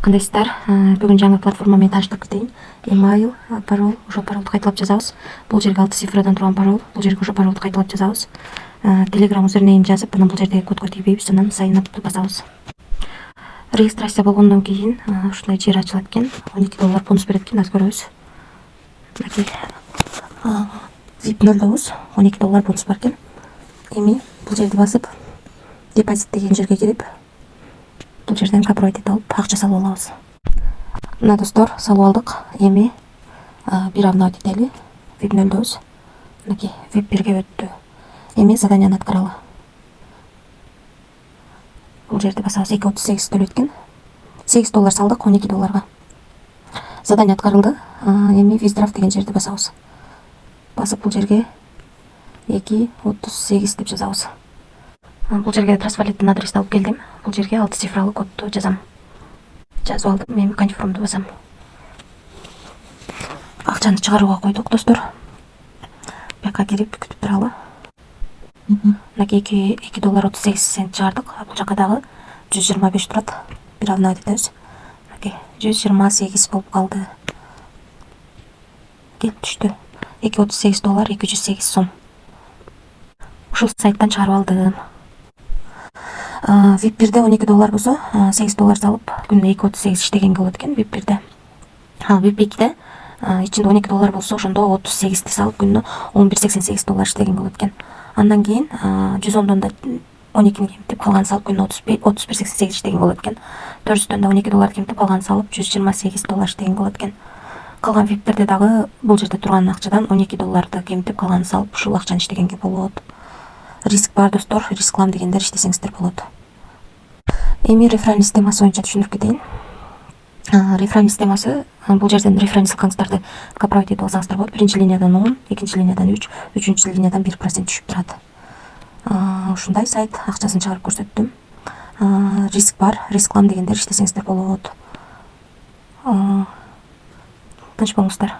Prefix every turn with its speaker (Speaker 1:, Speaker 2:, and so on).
Speaker 1: Кандайсыздар? Бүгін жаңа платформамен таныштырып кетейін. Email, парол, ошо паролду кайталап жазабыз. Бул жерге 6 цифрадан турган парол, бул жерге ошо паролду кайталап жазабыз. Telegram username жазып, анан бул жерде кодко тийбейбиз, анан sign up басабыз. Регистрация болгондон кийин ушундай жер ачылат экен. $12 бонус берет экен, аз көрөбүз. VIP 0 $12 бонус бар экен. Эми бул жерди басып, депозит деген жерге кирип, бул жерден капройтет алып, акча салып алабыз. Мына достор, салып алдык. Эми бир авна өтөлү. VIP 0. Мынакей VIP 1ге өттү. Эми заданияны аткаралы. Бул жерде басабыз. 2.38 төлөйт экен. $8 салдык, $12. Задание аткарылды. Эми виздрафт деген жерди басабыз. Басып бул жерге 2.38 деп жазабыз. Бул жерге трансфалеттин адресин алып келдим. Бул жерге 6 цифралуу кодду жазам. Жазып алдым. Эми конфирмду басам. Акчаны чыгарууга койдук, достор. Бияка кирип күтүп туралы. Мынакей $2.38 чыгардык. Бул жака дагы 125 турат. Бир авна өтөбүз. Мынакей 128 болуп калды. Келип түштү. $2.38 208 сом. Ушул сайттан чыгарып алдым. VIP 1де $12 болсо, $8 салып, күнүнө 2.38 иштегенге болот экен VIP 1де. VIP 2де ичинде $12 болсо, ошондо 38 салып, күнүнө $11.88 иштегенге болот экен. Андан кийин 110дон да 12 кемтип, калган салып, күнүнө 31.88 иштеген болот экен. 400дөн да $12 кемтип, калган салып, $128 иштеген болот экен. Калган VIP 1де дагы бул жерде турган акчадан $12 кемтип, калган салып, ушул акчаны иштегенге болот. Риск бар, достор. Рисклам дегендер иштесеңиздер болот. Эми реферальный системасы боюнча түшүндүрүп кетейин. Реферальный системасы, бул жерден реферальный ссылкаңыздарды копировать этип алсаңыздар болот. Биринчи линиядан 10, экинчи линиядан 3, үчүнчү линиядан 1% түшүп турат. Ушундай сайт, акчасын чыгарып көрсөттүм. Риск бар, рисклам дегендер иштесеңиздер болот. Тынч болуңуздар.